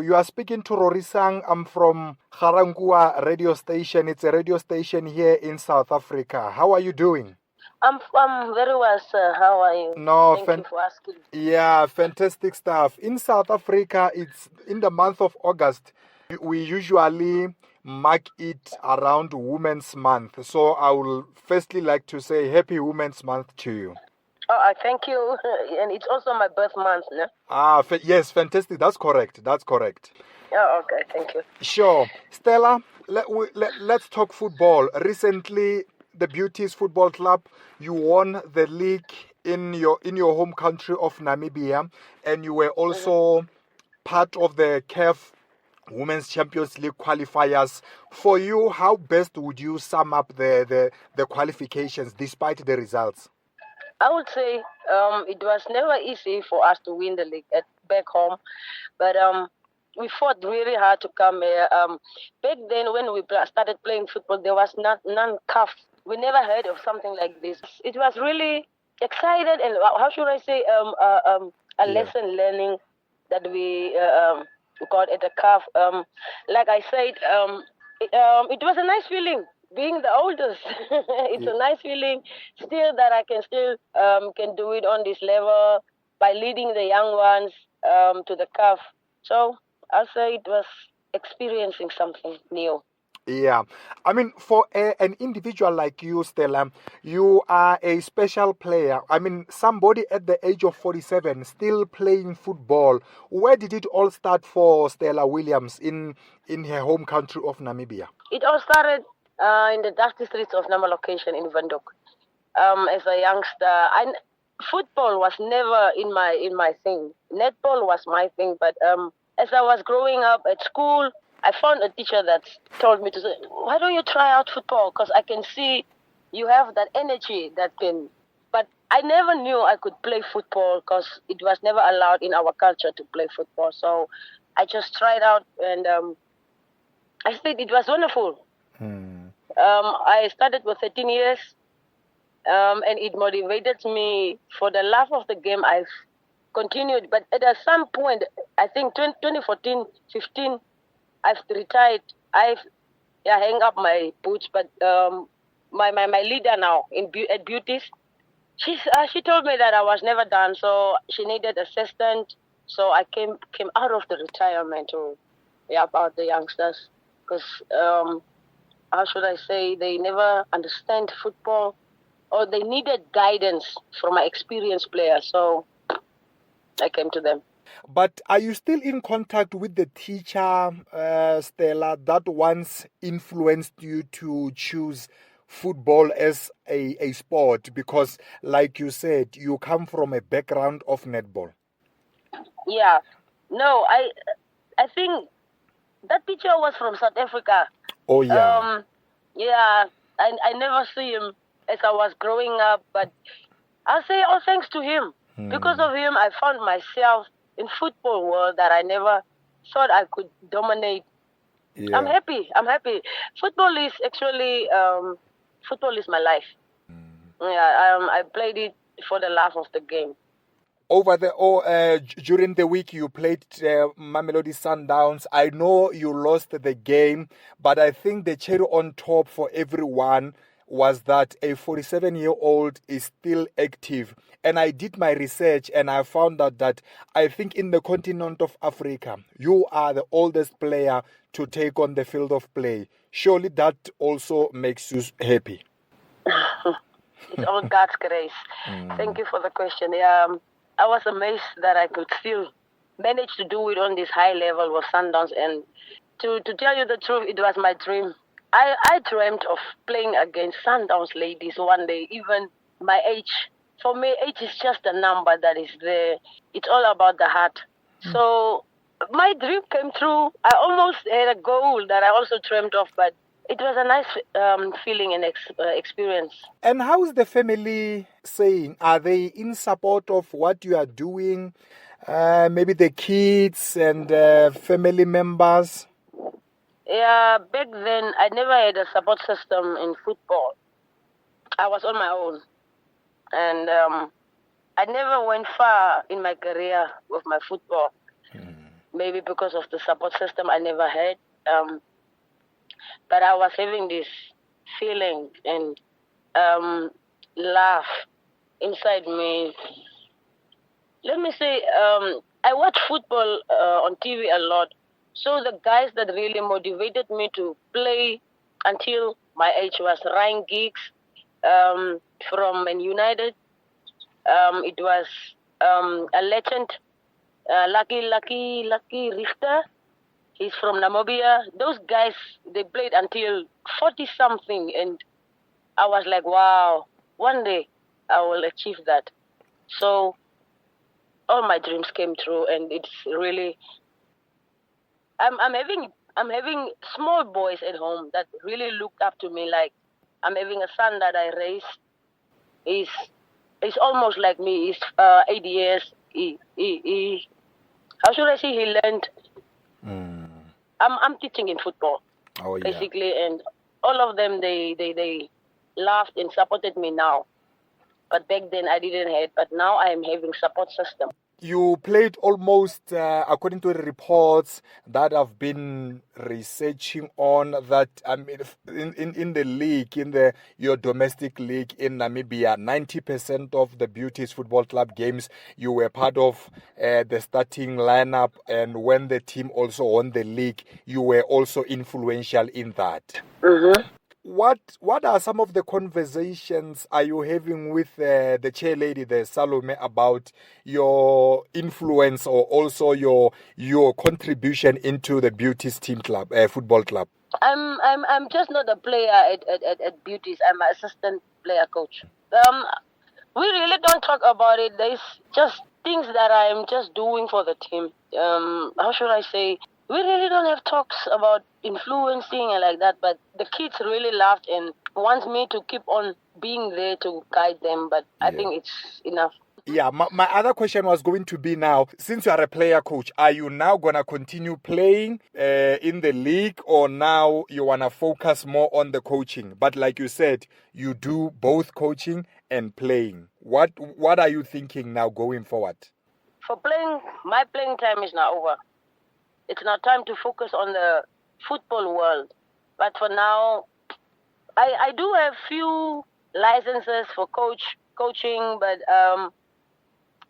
You are speaking to Rorisang. I'm from GA-Rankuwa radio station. It's a radio station here in South Africa. How are you doing? I'm very well, sir. How are you? Thank you for asking. Yeah, fantastic stuff. In South Africa, it's in the month of August. We usually mark it around Women's Month. So I will firstly like to say Happy Women's Month to you. Oh, thank you. And it's also my birth month, no? Yes, fantastic. That's correct. Oh, okay. Thank you. Sure. Stella, let's talk football. Recently, the Beauties Football Club, you won the league in your home country of Namibia, and you were also part of the CAF Women's Champions League qualifiers. For you, how best would you sum up the qualifications despite the results? I would say it was never easy for us to win the league back home, but we fought really hard to come here. Back then, when we started playing football, there was none CAF. We never heard of something like this. It was really excited and how should I say lesson learning that we got at the CAF. Like I said, it was a nice feeling. Being the oldest, it's a nice feeling still that I can do it on this level by leading the young ones to the CAF. So I'll say it was experiencing something new. Yeah. I mean, for an individual like you, Stella, you are a special player. I mean, somebody at the age of 47 still playing football. Where did it all start for Stella Williams in her home country of Namibia? It all started in the dusty streets of Nama location in Windhoek. As a youngster, football was never in my thing. Netball was my thing, but as I was growing up at school, I found a teacher that told me to say, why don't you try out football? Because I can see you have that energy that can... But I never knew I could play football because it was never allowed in our culture to play football. So I just tried out and I think it was wonderful. I started with 13 years and it motivated me. For the love of the game, I've continued. But at some point, I think 2014, 15, I've retired. I hang up my boots. But my leader now at Beauties, she told me that I was never done. So she needed assistant. So I came out of the retirement to about the youngsters. Because, how should I say, they never understand football or they needed guidance from my experienced players. So I came to them. But are you still in contact with the teacher, Stella, that once influenced you to choose football as a sport? Because, like you said, you come from a background of netball. Yeah. No, I think that teacher was from South Africa. Oh, yeah. I never see him as I was growing up, but I'll say all thanks to him. Because of him, I found myself in football world that I never thought I could dominate. Yeah. I'm happy. Football is actually, football is my life. I played it for the love of the game. During the week you played Mamelodi Sundowns. I know you lost the game, but I think the cherry on top for everyone was that a 47-year-old is still active. And I did my research and I found out that I think in the continent of Africa, you are the oldest player to take on the field of play. Surely that also makes you happy. It's all God's grace. Thank you for the question. I was amazed that I could still manage to do it on this high level with Sundowns. And to tell you the truth, it was my dream. I dreamt of playing against Sundowns ladies one day, even my age. For me, age is just a number that is there. It's all about the heart. So my dream came true. I almost had a goal that I also dreamt of, but it was a nice feeling and experience. And how is the family saying? Are they in support of what you are doing? Maybe the kids and family members? Yeah, back then I never had a support system in football. I was on my own. And I never went far in my career with my football. maybe because of the support system I never had. But I was having this feeling and laugh inside me. Let me say, I watch football on TV a lot. So the guys that really motivated me to play until my age was Ryan Giggs from Man United. It was a legend, Lucky Richter. He's from Namibia. Those guys, they played until 40-something, and I was like, wow, one day I will achieve that. So all my dreams came true, and it's really, I'm having small boys at home that really looked up to me. Like, I'm having a son that I raised. He's almost like me. He's 8 years. He how should I say? He learned. I'm teaching in football, basically, and all of them they laughed and supported me now. But back then I didn't have. But now I am having support system. You played almost, according to the reports that I've been researching on, that in the league, your domestic league in Namibia, 90% of the Beauties Football Club games, you were part of the starting lineup, and when the team also won the league, you were also influential in that. Mm-hmm. What are some of the conversations are you having with the chair lady, the Salome, about your influence or also your contribution into the Beauties team club, football club? I'm just not a player at Beauties. I'm an assistant player coach. We really don't talk about it. There's just things that I'm just doing for the team. How should I say? We really don't have talks about influencing and like that, but the kids really laughed and want me to keep on being there to guide them, but I think it's enough. Yeah, my other question was going to be now, since you are a player coach, are you now going to continue playing in the league, or now you want to focus more on the coaching? But like you said, you do both coaching and playing. What are you thinking now going forward? For playing, my playing time is now over. It's now time to focus on the football world. But for now, I do have few licenses for coaching, but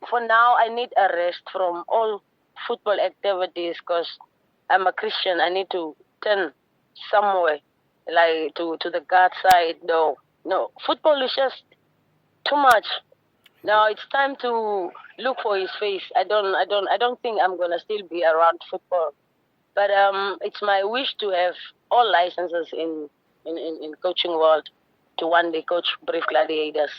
for now I need a rest from all football activities because I'm a Christian. I need to turn somewhere, like to the God side. No, football is just too much. Now it's time to look for His face. I don't think I'm gonna still be around football, but it's my wish to have all licenses in coaching world to one day coach Brave Gladiators.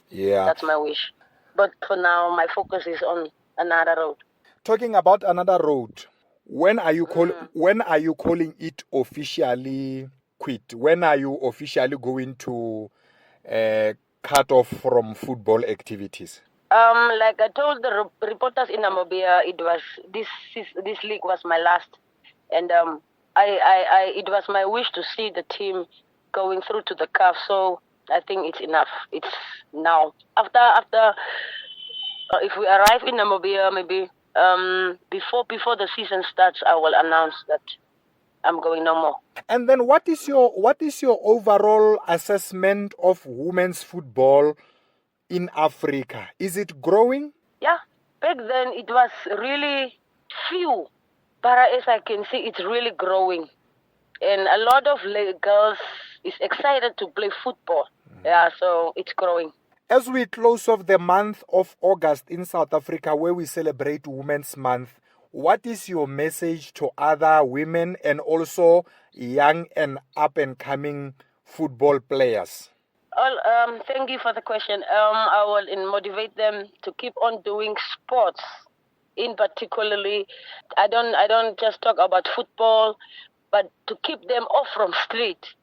Yeah, that's my wish. But for now, my focus is on another road. Talking about another road, when are you calling it officially quit? When are you officially going to cut off from football activities? Like I told the reporters in Namibia, it was this league was my last, and it was my wish to see the team going through to the CAF. So I think it's enough. It's now. After if we arrive in Namibia, maybe before the season starts, I will announce that I'm going no more. And then what is your overall assessment of women's football in Africa? Is it growing? Yeah, back then it was really few, but as I can see, it's really growing, and a lot of girls is excited to play football. Yeah, so it's growing. As we close off the month of August in South Africa, where we celebrate Women's Month, what is your message to other women and also young and up-and-coming football players? Thank you for the question. I will motivate them to keep on doing sports. In particularly, I don't just talk about football, but to keep them off from street.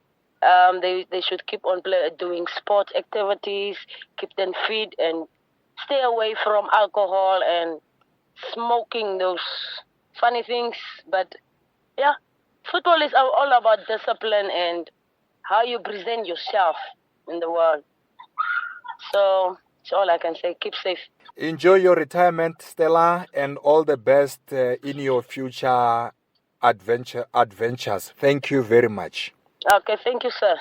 They should keep on doing sports activities, keep them fit, and stay away from alcohol and smoking, those funny things. But yeah, football is all about discipline and how you present yourself in the world. So That's all I can say. Keep safe. Enjoy your retirement, Stella, and all the best in your future adventures. Thank you very much. Okay, thank you, sir.